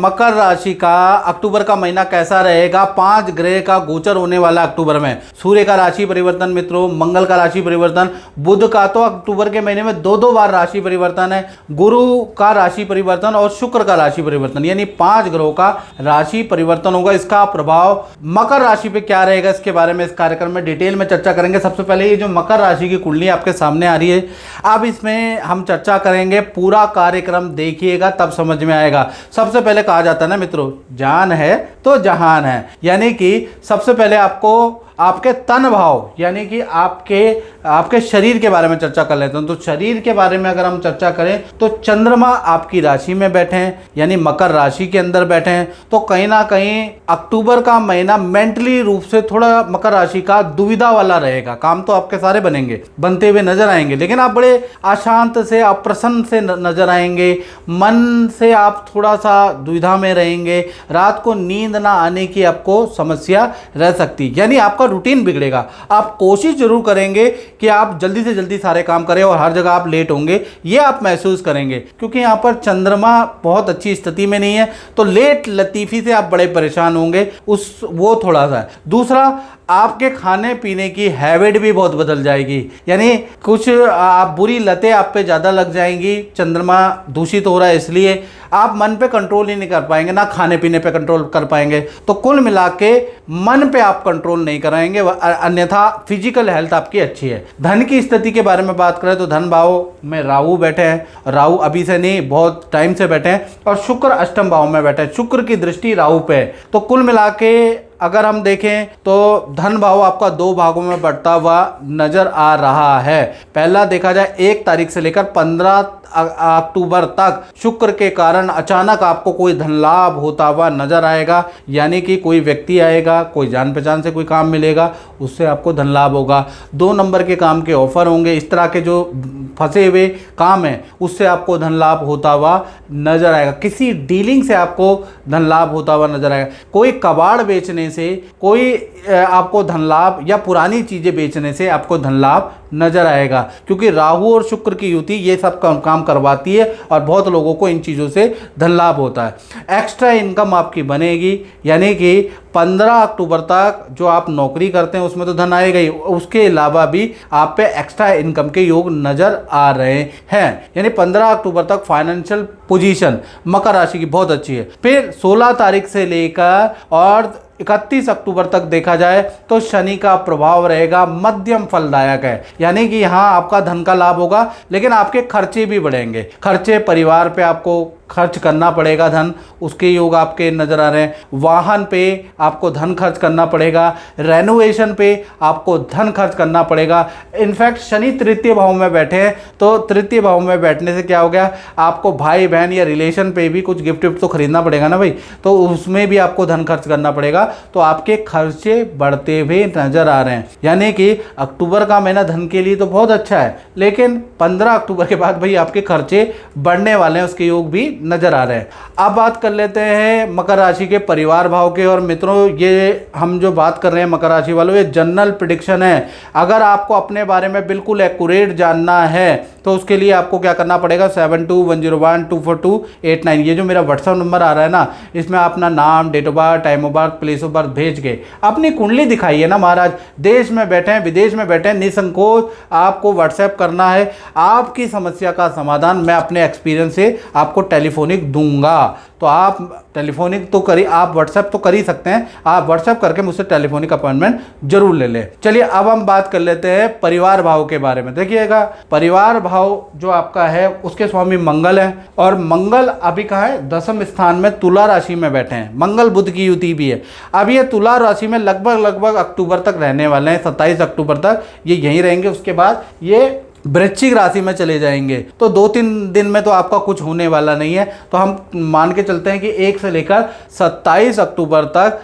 मकर राशि का अक्टूबर का महीना कैसा रहेगा। 5 ग्रह का गोचर होने वाला अक्टूबर में। सूर्य का राशि परिवर्तन मित्रों, मंगल का राशि परिवर्तन, बुध का तो अक्टूबर के महीने में 2-2 बार राशि परिवर्तन है, गुरु का राशि परिवर्तन और शुक्र का राशि परिवर्तन, यानी 5 ग्रहों का राशि परिवर्तन होगा। इसका प्रभाव मकर राशि पे क्या रहेगा, इसके बारे में इस कार्यक्रम में डिटेल में चर्चा करेंगे। सबसे पहले ये जो मकर राशि की कुंडली आपके सामने आ रही है, अब इसमें हम चर्चा करेंगे। पूरा कार्यक्रम देखिएगा तब समझ में आएगा। सबसे पहले कहा जाता है ना मित्रों, जान है तो जहान है, यानी कि सबसे पहले आपको आपके तन भाव यानी कि आपके शरीर के बारे में चर्चा कर लेते हैं। तो शरीर के बारे में अगर हम चर्चा करें तो चंद्रमा आपकी राशि में बैठे हैं, यानी मकर राशि के अंदर बैठे हैं। तो कहीं ना कहीं अक्टूबर का महीना मेंटली रूप से थोड़ा मकर राशि का दुविधा वाला रहेगा। काम तो आपके सारे बनते हुए नजर आएंगे, लेकिन आप बड़े अशांत से, अप्रसन्न से नजर आएंगे। मन से आप थोड़ा सा दुविधा में रहेंगे। रात को नींद ना आने की आपको समस्या रह सकती, यानी आपका रूटीन बिगड़ेगा। आप कोशिश जरूर करेंगे कि आप जल्दी से जल्दी सारे काम करें और हर जगह आप लेट होंगे, ये आप महसूस करेंगे, क्योंकि यहाँ पर चंद्रमा बहुत अच्छी स्थिति में नहीं है। तो लेट लतीफी से आप बड़े परेशान होंगे, वो थोड़ा सा है। दूसरा, आपके खाने पीने की हैबिट भी बहुत बदल जाएगी, यानी कुछ आप बुरी लतें आप पे ज़्यादा लग जाएंगी। चंद्रमा दूषित हो रहा है, इसलिए आप मन पे कंट्रोल ही नहीं कर पाएंगे, ना खाने पीने पे कंट्रोल कर पाएंगे। तो कुल मिला के मन पे आप कंट्रोल नहीं कराएंगे, अन्यथा फिजिकल हेल्थ आपकी अच्छी है। धन की स्थिति के बारे में बात करें तो धन भाव में राहु बैठे हैं। राहु अभी से नहीं, बहुत टाइम से बैठे हैं। और शुक्र अष्टम भाव में बैठे हैं, शुक्र की दृष्टि राहु पे है। तो कुल मिला के अगर हम देखें तो धन भाव आपका 2 भागों में बढ़ता हुआ नजर आ रहा है। पहला देखा जाए 1 तारीख से लेकर 15 अक्टूबर तक शुक्र के कारण अचानक आपको कोई धन लाभ होता हुआ नजर आएगा, यानी कि कोई व्यक्ति आएगा, कोई जान पहचान से कोई काम मिलेगा, उससे आपको धन लाभ होगा। 2 नंबर के काम के ऑफर होंगे। इस तरह के जो फंसे हुए काम है उससे आपको धन लाभ होता हुआ नजर आएगा। किसी डीलिंग से आपको धन लाभ होता हुआ नजर आएगा। कोई कबाड़ बेचने से कोई आपको धन लाभ या पुरानी चीजें बेचने से आपको धन लाभ नजर आएगा, क्योंकि राहु और शुक्र की युति ये सब काम करवाती है और बहुत लोगों को इन चीज़ों से धन लाभ होता है। एक्स्ट्रा इनकम आपकी बनेगी, यानी कि 15 अक्टूबर तक जो आप नौकरी करते हैं उसमें तो धन आएगा ही, उसके अलावा भी आप पे एक्स्ट्रा इनकम के योग नजर आ रहे हैं। यानी 15 अक्टूबर तक फाइनेंशियल पोजीशन मकर राशि की बहुत अच्छी है। फिर 16 तारीख से लेकर और 31 अक्टूबर तक देखा जाए तो शनि का प्रभाव रहेगा, मध्यम फलदायक है, यानी कि यहाँ आपका धन का लाभ होगा, लेकिन आपके खर्चे भी बढ़ेंगे। खर्चे परिवार पे आपको खर्च करना पड़ेगा धन, उसके योग आपके नजर आ रहे हैं। वाहन पे आपको धन खर्च करना पड़ेगा, रेनोवेशन पे आपको धन खर्च करना पड़ेगा। इनफैक्ट शनि तृतीय भाव में बैठे हैं, तो तृतीय भाव में बैठने से क्या हो गया, आपको भाई बहन या रिलेशन पे भी कुछ गिफ्ट तो खरीदना पड़ेगा ना भाई, तो उसमें भी आपको धन खर्च करना पड़ेगा। तो आपके खर्चे बढ़ते हुए नजर आ रहे हैं, यानी कि अक्टूबर का महीना धन के लिए तो बहुत अच्छा है, लेकिन 15 अक्टूबर के बाद भाई आपके खर्चे बढ़ने वाले हैं, उसके योग भी नजर आ रहे हैं। अब बात कर लेते हैं मकर राशि के परिवार भाव के। और मित्रों, ये हम जो बात कर रहे हैं मकर राशि वालों, ये जनरल प्रेडिक्शन है। अगर आपको अपने बारे में बिल्कुल एक्यूरेट जानना है तो उसके लिए आपको क्या करना पड़ेगा, 7210124289, ये जो मेरा व्हाट्सएप नंबर आ रहा है ना, इसमें अपना नाम, date of birth, time of birth, place of birth भेज के अपनी कुंडली दिखाइए ना महाराज। देश में बैठे हैं, विदेश में बैठे हैं, निसंकोच आपको व्हाट्सएप करना है। आपकी समस्या का समाधान मैं अपने एक्सपीरियंस से आपको टेलीफोनिक दूंगा। तो आप टेलीफोनिक तो आप व्हाट्सएप तो कर ही सकते हैं, आप व्हाट्सएप करके मुझसे टेलीफोनिक अपॉइंटमेंट जरूर ले लें। चलिए अब हम बात कर लेते हैं परिवार भाव के बारे में। देखिएगा, परिवार भाव जो आपका है उसके स्वामी मंगल है, और मंगल अभी कहाँ है, 10वें स्थान में तुला राशि में बैठे हैं। मंगल बुध की युति भी है। अब ये तुला राशि में लगभग अक्टूबर तक रहने वाले हैं, 27 अक्टूबर तक ये यहीं रहेंगे। उसके बाद ये वृश्चिक राशि में चले जाएंगे। तो 2-3 दिन में तो आपका कुछ होने वाला नहीं है। तो हम मान के चलते हैं कि 1 से लेकर 27 अक्टूबर तक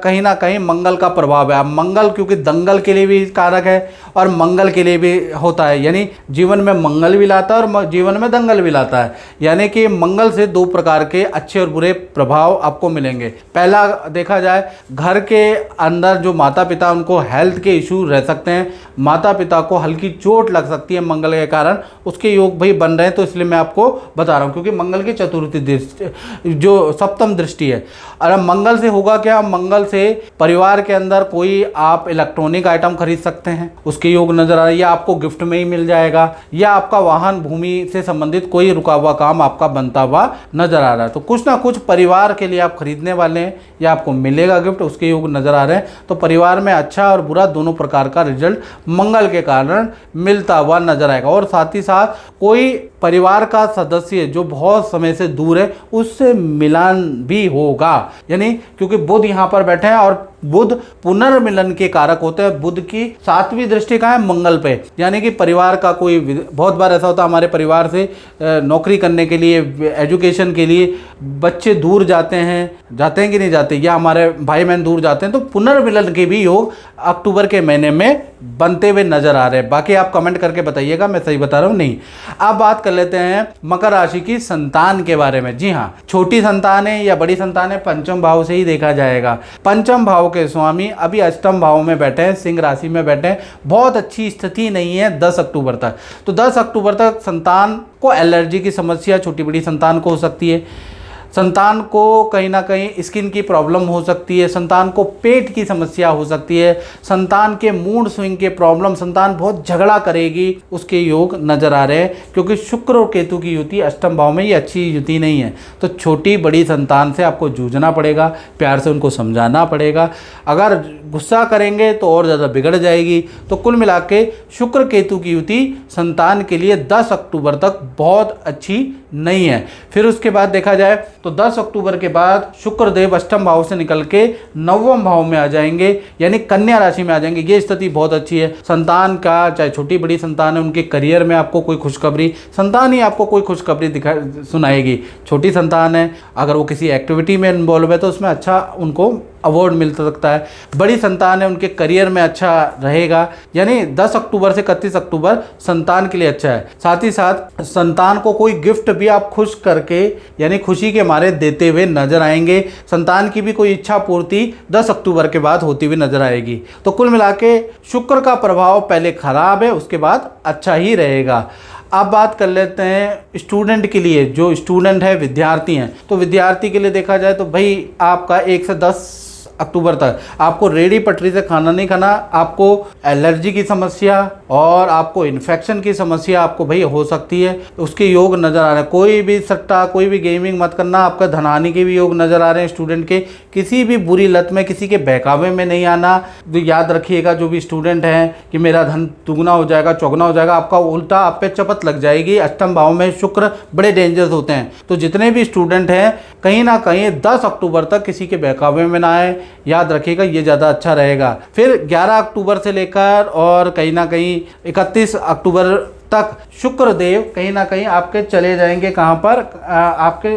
कहीं ना कहीं मंगल का प्रभाव है। अब मंगल क्योंकि दंगल के लिए भी कारक है और मंगल के लिए भी होता है, यानी जीवन में मंगल भी लाता है और जीवन में दंगल भी लाता है। यानी कि मंगल से 2 प्रकार के अच्छे और बुरे प्रभाव आपको मिलेंगे। पहला देखा जाए, घर के अंदर जो माता पिता उनको हेल्थ के इशू रह सकते हैं, माता पिता को हल्की चोट लग सकती सकती है मंगल के कारण, उसके योग भाई बन रहे हैं, तो इसलिए मैं आपको बता रहा हूँ, क्योंकि मंगल की चतुर्थी दृष्टि जो सप्तम दृष्टि है। और अब मंगल से होगा क्या, मंगल से परिवार के अंदर कोई आप इलेक्ट्रॉनिक आइटम खरीद सकते हैं, उसके योग नजर आ रहे हैं, या आपको गिफ्ट में ही मिल जाएगा, या आपका वाहन भूमि से संबंधित कोई रुका हुआ काम आपका बनता हुआ नजर आ रहा है। तो कुछ ना कुछ परिवार के लिए आप खरीदने वाले हैं या आपको मिलेगा गिफ्ट, उसके योग नजर आ रहे हैं। तो परिवार में अच्छा और बुरा दोनों प्रकार का रिजल्ट मंगल के कारण मिलता हुआ नजर आएगा। और साथ ही साथ कोई परिवार का सदस्य जो बहुत समय से दूर है उससे मिलन भी होगा, यानी क्योंकि बुध यहाँ पर बैठे हैं और बुध पुनर्मिलन के कारक होते हैं। बुध की 7वीं दृष्टि का है मंगल पे, यानी कि परिवार का कोई, बहुत बार ऐसा होता है हमारे परिवार से नौकरी करने के लिए, एजुकेशन के लिए बच्चे दूर जाते हैं कि नहीं जाते, या हमारे भाई बहन दूर जाते हैं, तो पुनर्मिलन के भी योग अक्टूबर के महीने में बनते हुए नजर आ रहे हैं। बाकी आप कमेंट करके बताइएगा मैं सही बता रहा हूँ नहीं। अब बात कर लेते हैं मकर राशि की संतान के बारे में। जी हाँ, छोटी संतान है या बड़ी संतान है, पंचम भाव से ही देखा जाएगा। पंचम भाव के स्वामी अभी अष्टम भाव में बैठे हैं, सिंह राशि में बैठे हैं, बहुत अच्छी स्थिति नहीं है 10 अक्टूबर तक। तो 10 अक्टूबर तक संतान को एलर्जी की समस्या छोटी बड़ी संतान को हो सकती है, संतान को कहीं ना कहीं स्किन की प्रॉब्लम हो सकती है, संतान को पेट की समस्या हो सकती है, संतान के मूड स्विंग के प्रॉब्लम, संतान बहुत झगड़ा करेगी, उसके योग नजर आ रहे हैं, क्योंकि शुक्र और केतु की युति अष्टम भाव में, ये अच्छी युति नहीं है। तो छोटी बड़ी संतान से आपको जूझना पड़ेगा, प्यार से उनको समझाना पड़ेगा, अगर गुस्सा करेंगे तो और ज़्यादा बिगड़ जाएगी। तो कुल मिला के शुक्र केतु की युति संतान के लिए 10 अक्टूबर तक बहुत अच्छी नहीं है। फिर उसके बाद देखा जाए तो 10 अक्टूबर के बाद शुक्र देव अष्टम भाव से निकल के 9वें भाव में आ जाएंगे, यानी कन्या राशि में आ जाएंगे। ये स्थिति बहुत अच्छी है। संतान का, चाहे छोटी बड़ी संतान है, उनके करियर में आपको कोई खुशखबरी, संतान ही आपको कोई खुशखबरी सुनाएगी। छोटी संतान है, अगर वो किसी एक्टिविटी में इन्वॉल्व है तो उसमें अच्छा उनको अवार्ड मिल सकता है। बड़ी संतान है, उनके करियर में अच्छा रहेगा, यानी 10 अक्टूबर से 31 अक्टूबर संतान के लिए अच्छा है। साथ ही साथ संतान को कोई गिफ्ट भी आप खुश करके, यानी खुशी के मारे देते हुए नजर आएंगे। संतान की भी कोई इच्छा पूर्ति 10 अक्टूबर के बाद होती हुई नजर आएगी। तो कुल मिला के शुक्र का प्रभाव पहले खराब है, उसके बाद अच्छा ही रहेगा। अब बात कर लेते हैं स्टूडेंट के लिए, जो स्टूडेंट है, विद्यार्थी हैं, तो विद्यार्थी के लिए देखा जाए तो भाई आपका 1 से 10 अक्टूबर तक आपको रेडी पटरी से खाना नहीं खाना, आपको एलर्जी की समस्या और आपको इन्फेक्शन की समस्या आपको भाई हो सकती है, उसके योग नज़र आ रहे हैं। कोई भी सट्टा, कोई भी गेमिंग मत करना, आपका धनहानि के भी योग नज़र आ रहे हैं स्टूडेंट के। किसी भी बुरी लत में, किसी के बहकावे में नहीं आना। तो याद रखिएगा जो भी स्टूडेंट हैं कि मेरा धन दुगना हो जाएगा, चौगुना हो जाएगा, आपका उल्टा आप पे चपत लग जाएगी। अष्टम भाव में शुक्र बड़े डेंजरस होते हैं। तो जितने भी स्टूडेंट हैं कहीं ना कहीं 10 अक्टूबर तक किसी के बहकावे में ना आए, याद रखिएगा, ये ज़्यादा अच्छा रहेगा। फिर 11 अक्टूबर से लेकर और कहीं ना कहीं 31 अक्टूबर तक शुक्रदेव कहीं ना कहीं आपके चले जाएंगे, कहाँ पर, आपके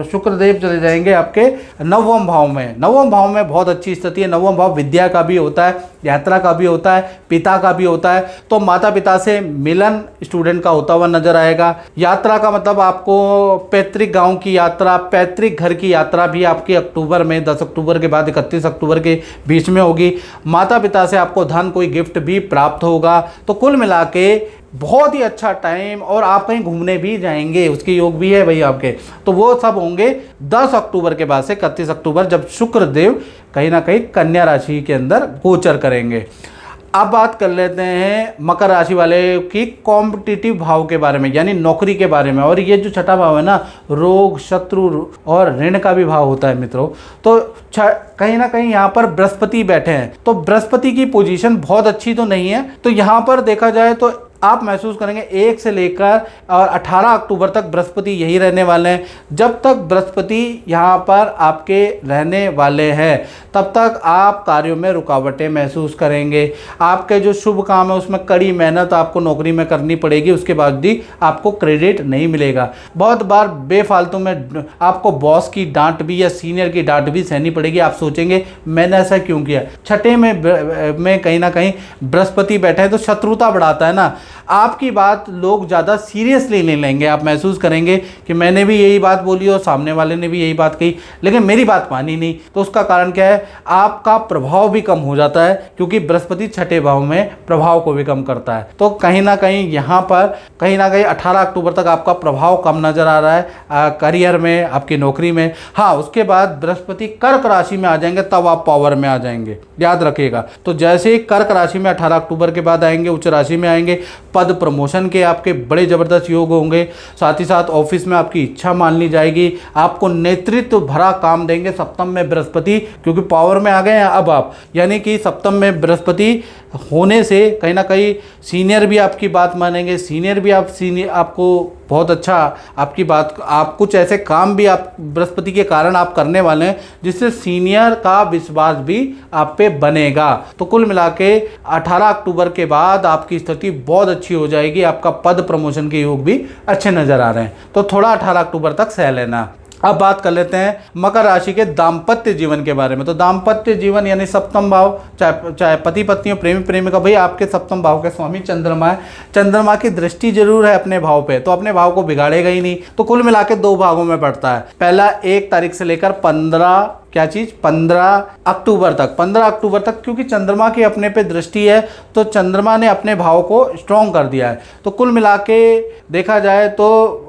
शुक्रदेव चले जाएंगे आपके 9वें भाव में। 9वें भाव में बहुत अच्छी स्थिति है। 9वां भाव विद्या का भी होता है, यात्रा का भी होता है, पिता का भी होता है। तो माता पिता से मिलन स्टूडेंट का होता हुआ नजर आएगा। यात्रा का मतलब आपको पैतृक गांव की यात्रा, पैतृक घर की यात्रा भी आपकी अक्टूबर में, 10 अक्टूबर के बाद 31 अक्टूबर के बीच में होगी। माता पिता से आपको धन, कोई गिफ्ट भी प्राप्त होगा। तो कुल मिला के बहुत ही अच्छा टाइम, और आप कहीं घूमने भी जाएंगे, उसके योग भी है भाई आपके। तो वो सब होंगे 10 अक्टूबर के बाद से 31 अक्टूबर, जब शुक्र देव कहीं ना कहीं कन्या राशि के अंदर गोचर करेंगे। अब बात कर लेते हैं मकर राशि वाले की कॉम्पिटिटिव भाव के बारे में, यानी नौकरी के बारे में। और ये जो छठा भाव है ना, रोग, शत्रु और ऋण का भी भाव होता है मित्रों। तो कहीं ना कहीं यहाँ पर बृहस्पति बैठे हैं, तो बृहस्पति की पोजीशन बहुत अच्छी तो नहीं है। तो यहाँ पर देखा जाए तो आप महसूस करेंगे 1 से लेकर और 18 अक्टूबर तक बृहस्पति यही रहने वाले हैं। जब तक बृहस्पति यहाँ पर आपके रहने वाले हैं तब तक आप कार्यों में रुकावटें महसूस करेंगे। आपके जो शुभ काम है उसमें कड़ी मेहनत आपको नौकरी में करनी पड़ेगी, उसके बाद भी आपको क्रेडिट नहीं मिलेगा। बहुत बार बेफालतू में आपको बॉस की डांट भी या सीनियर की डांट भी सहनी पड़ेगी। आप सोचेंगे मैंने ऐसा क्यों किया। छठे में कहीं ना कहीं बृहस्पति बैठे हैं, तो शत्रुता बढ़ाता है ना। आपकी बात लोग ज़्यादा सीरियसली नहीं लेंगे। आप महसूस करेंगे कि मैंने भी यही बात बोली और सामने वाले ने भी यही बात कही, लेकिन मेरी बात मानी नहीं। तो उसका कारण क्या है, आपका प्रभाव भी कम हो जाता है, क्योंकि बृहस्पति छठे भाव में प्रभाव को भी कम करता है। तो कहीं ना कहीं यहाँ पर कहीं ना कहीं 18 अक्टूबर तक आपका प्रभाव कम नजर आ रहा है करियर में, आपकी नौकरी में। हाँ, उसके बाद बृहस्पति कर्क राशि में आ जाएंगे, तब आप पावर में आ जाएंगे, याद रखिएगा। तो जैसे ही कर्क राशि में 18 अक्टूबर के बाद आएंगे, उच्च राशि में आएंगे, पद प्रमोशन के आपके बड़े जबरदस्त योग होंगे। साथ ही साथ ऑफिस में आपकी इच्छा मान ली जाएगी, आपको नेतृत्व भरा काम देंगे सप्तम में बृहस्पति, क्योंकि पावर में आ गए हैं अब आप। यानी कि सप्तम में बृहस्पति होने से कहीं ना कहीं सीनियर भी आपकी बात मानेंगे, सीनियर भी आपको बहुत अच्छा आपकी बात, आप कुछ ऐसे काम भी आप बृहस्पति के कारण आप करने वाले हैं जिससे सीनियर का विश्वास भी आप पे बनेगा। तो कुल मिला के 18 अक्टूबर के बाद आपकी स्थिति बहुत अच्छी हो जाएगी, आपका पद प्रमोशन के योग भी अच्छे नजर आ रहे हैं। तो थोड़ा 18 अक्टूबर तक सह लेना। अब बात कर लेते हैं मकर राशि के दाम्पत्य जीवन के बारे में। तो दाम्पत्य जीवन यानी सप्तम भाव, चाहे पति पत्नी हो, प्रेमी प्रेमिका, भाई आपके सप्तम भाव के स्वामी चंद्रमा है। चंद्रमा की दृष्टि जरूर है अपने भाव पे, तो अपने भाव को बिगाड़ेगा ही नहीं। तो कुल मिला के 2 भागों में बढ़ता है। पहला 1 तारीख से लेकर 15 अक्टूबर तक, 15 अक्टूबर तक, क्योंकि चंद्रमा की अपने पे दृष्टि है, तो चंद्रमा ने अपने भाव को स्ट्रॉन्ग कर दिया है। तो कुल मिला के देखा जाए तो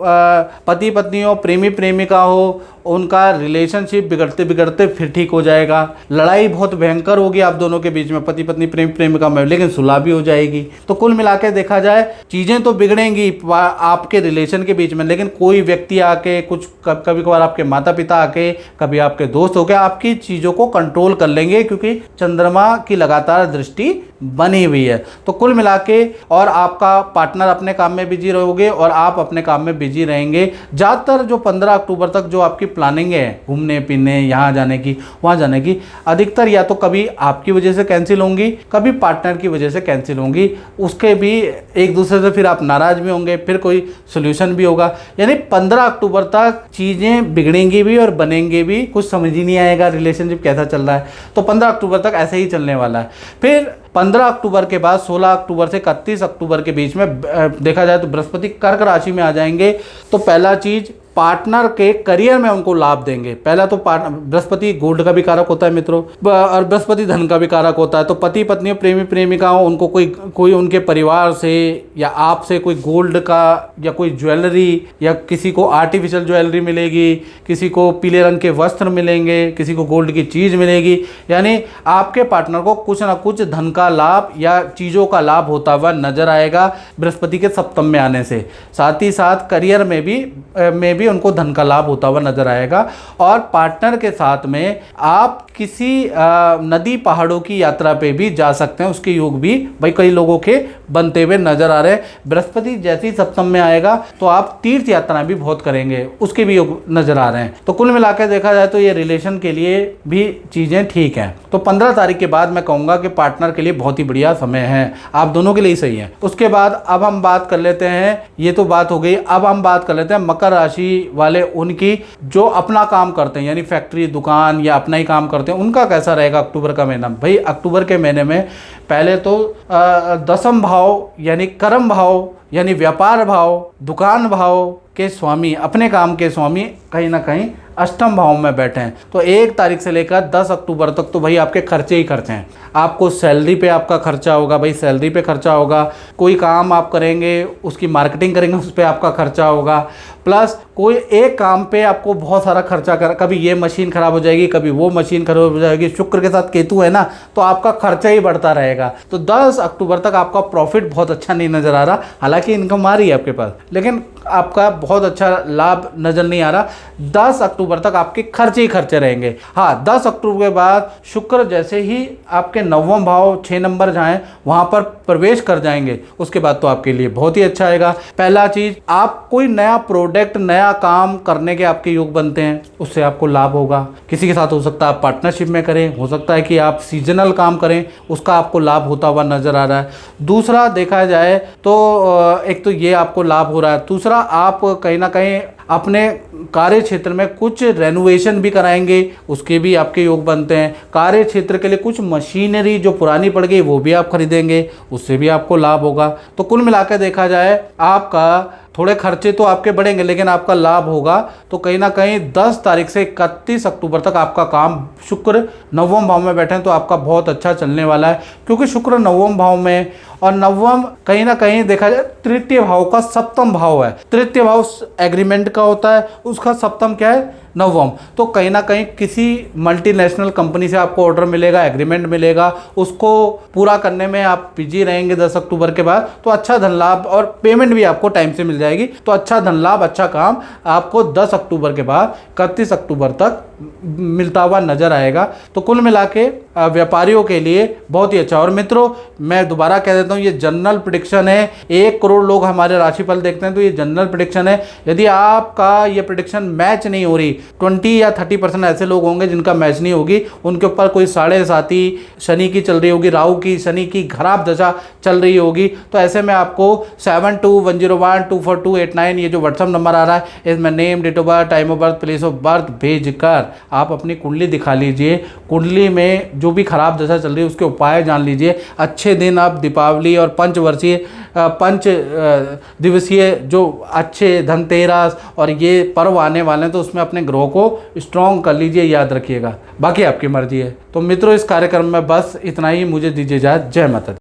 पति पत्नी हो, प्रेमी प्रेमिका हो, उनका रिलेशनशिप बिगड़ते बिगड़ते फिर ठीक हो जाएगा। लड़ाई बहुत भयंकर होगी आप दोनों के बीच में, पति पत्नी प्रेमी प्रेमिका में, लेकिन सुलह भी हो जाएगी। तो कुल मिला के देखा जाए चीज़ें तो बिगड़ेंगी आपके रिलेशन के बीच में, लेकिन कोई व्यक्ति आके कुछ कभी कभार आपके माता पिता आके, कभी आपके दोस्त होके आपकी चीज़ों को कंट्रोल कर लेंगे, क्योंकि चंद्रमा की लगातार दृष्टि बनी हुई है। तो कुल मिला के और आपका पार्टनर अपने काम में बिजी रहोगे और आप अपने काम में बिजी रहेंगे। ज़्यादातर जो 15 अक्टूबर तक जो आपकी प्लानिंग है घूमने फिरने, यहाँ जाने की वहाँ जाने की, अधिकतर या तो कभी आपकी वजह से कैंसिल होंगी, कभी पार्टनर की वजह से कैंसिल होंगी। उसके भी एक दूसरे से फिर आप नाराज भी होंगे, फिर कोई सोल्यूशन भी होगा। यानी 15 अक्टूबर तक चीज़ें बिगड़ेंगी भी और बनेंगी भी, कुछ समझ ही नहीं आएगा रिलेशनशिप कैसा चल रहा है। तो 15 अक्टूबर तक ऐसे ही चलने वाला है। फिर 15 अक्टूबर के बाद 16 अक्टूबर से 31 अक्टूबर के बीच में देखा जाए तो बृहस्पति कर्क राशि में आ जाएंगे। तो पहला चीज, पार्टनर के करियर में उनको लाभ देंगे। पहला तो बृहस्पति गोल्ड का भी कारक होता है मित्रों, और बृहस्पति धन का भी कारक होता है। तो पति पत्नी प्रेमी प्रेमिका हो, उनको कोई उनके परिवार से या आपसे कोई गोल्ड का या कोई ज्वेलरी, या किसी को आर्टिफिशियल ज्वेलरी मिलेगी, किसी को पीले रंग के वस्त्र मिलेंगे, किसी को गोल्ड की चीज़ मिलेगी। यानी आपके पार्टनर को कुछ ना कुछ धन का लाभ या चीज़ों का लाभ होता हुआ नजर आएगा बृहस्पति के सप्तम में आने से। साथ ही साथ करियर में भी उनको धन का लाभ होता हुआ नजर आएगा। और पार्टनर के साथ में आप किसी नदी पहाड़ों की यात्रा पे भी जा सकते हैं, उसके योग भी भाई कई लोगों के बनते हुए नजर आ रहे हैं। बृहस्पति जैसे ही सप्तम में आएगा तो आप तीर्थ यात्रा भी बहुत करेंगे, उसके भी योग नजर आ रहे हैं। तो कुल मिलाकर देखा जाए तो ये रिलेशन के लिए भी चीजें ठीक हैं। तो 15 तारीख के बाद मैं कहूंगा कि पार्टनर के लिए बहुत ही बढ़िया समय है, आप दोनों के लिए सही है। उसके बाद अब हम बात कर लेते हैं, ये तो बात हो गई, अब हम बात कर लेते हैं मकर राशि वाले, उनकी जो अपना काम करते हैं यानी फैक्ट्री दुकान या अपना ही काम करते हैं, उनका कैसा रहेगा अक्टूबर का महीना। भाई अक्टूबर के महीने में पहले तो दसम भाव यानी कर्म भाव यानी व्यापार भाव, दुकान भाव के स्वामी, अपने काम के स्वामी कहीं ना कहीं अष्टम भाव में बैठे हैं। तो 1 तारीख से लेकर 10 अक्टूबर तक तो भाई आपके खर्चे ही खर्चे हैं। आपको सैलरी पे आपका खर्चा होगा, भाई सैलरी पे खर्चा होगा, कोई काम आप करेंगे उसकी मार्केटिंग करेंगे उस पर आपका खर्चा होगा, प्लस कोई एक काम पे आपको बहुत सारा खर्चा कर, कभी ये मशीन खराब हो जाएगी, कभी वो मशीन खराब हो जाएगी। शुक्र के साथ केतु है ना, तो आपका खर्चा ही बढ़ता रहेगा। तो 10 अक्टूबर तक आपका प्रॉफिट बहुत अच्छा नहीं नज़र आ रहा, हालांकि इनकम आ रही है आपके पास, लेकिन आपका बहुत अच्छा लाभ नज़र नहीं आ रहा। 10 अक्टूबर तक आपके खर्चे ही खर्चे रहेंगे। हाँ, 10 अक्टूबर के बाद शुक्र जैसे ही आपके 9वां भाव 6 नंबर जाएं वहाँ पर प्रवेश कर जाएंगे, उसके बाद तो आपके लिए बहुत ही अच्छा आएगा। पहला चीज़, आप कोई नया प्रोडक्ट नया काम करने के आपके योग बनते हैं, उससे आपको लाभ होगा। किसी के साथ हो सकता है आप पार्टनरशिप में करें, हो सकता है कि आप सीजनल काम करें, उसका आपको लाभ होता हुआ नज़र आ रहा है। दूसरा देखा जाए तो एक तो ये आपको लाभ हो रहा है, दूसरा आप कहीं ना कहीं अपने कार्य क्षेत्र में कुछ रेनोवेशन भी कराएंगे, उसके भी आपके योग बनते हैं। कार्य क्षेत्र के लिए कुछ मशीनरी जो पुरानी पड़ गई वो भी आप खरीदेंगे, उससे भी आपको लाभ होगा। तो कुल मिलाकर देखा जाए आपका थोड़े खर्चे तो आपके बढ़ेंगे लेकिन आपका लाभ होगा। तो कहीं ना कहीं 10 तारीख से 31 अक्टूबर तक आपका काम, शुक्र नवम भाव में बैठे हैं तो आपका बहुत अच्छा चलने वाला है, क्योंकि शुक्र नवम भाव में, और नवम कहीं ना कहीं देखा जाए तृतीय भाव का सप्तम भाव है। तृतीय भाव एग्रीमेंट का होता है, उसका सप्तम क्या है, नवम। तो कहीं ना कहीं किसी मल्टीनेशनल कंपनी से आपको ऑर्डर मिलेगा, एग्रीमेंट मिलेगा, उसको पूरा करने में आप बिजी रहेंगे 10 अक्टूबर के बाद। तो अच्छा धन लाभ और पेमेंट भी आपको टाइम से मिल जाएगी। तो अच्छा धन लाभ, अच्छा काम आपको 10 अक्टूबर के बाद 31 अक्टूबर तक मिलता हुआ नजर आएगा। तो कुल मिला के व्यापारियों के लिए बहुत ही अच्छा। और मित्रों, मैं दोबारा कह देता हूँ, ये जनरल प्रेडिक्शन है। 1 करोड़ लोग हमारे राशिफल देखते हैं, तो ये जनरल प्रेडिक्शन है। यदि आपका ये प्रेडिक्शन मैच नहीं हो रही, 20 या 30% ऐसे लोग होंगे जिनका मैच नहीं होगी, उनके ऊपर कोई 7.5 शनि की चल रही होगी, राहु की, शनि की खराब दशा चल रही होगी। तो ऐसे में आपको 7210124289 ये जो व्हाट्सअप नंबर आ रहा है, इसमें name, date of birth, time of birth, place of birth भेजकर आप अपनी कुंडली दिखा लीजिए। कुंडली में जो भी खराब दशा चल रही है उसके उपाय जान लीजिए। अच्छे दिन आप दीपावली और पंच दिवसीय जो अच्छे धनतेरस और ये पर्व आने वाले हैं, तो उसमें अपने ग्रह को स्ट्रॉन्ग कर लीजिए, याद रखिएगा। बाकी आपकी मर्जी है। तो मित्रों, इस कार्यक्रम में बस इतना ही। मुझे दीजिए इजाज़त। जय माता दी।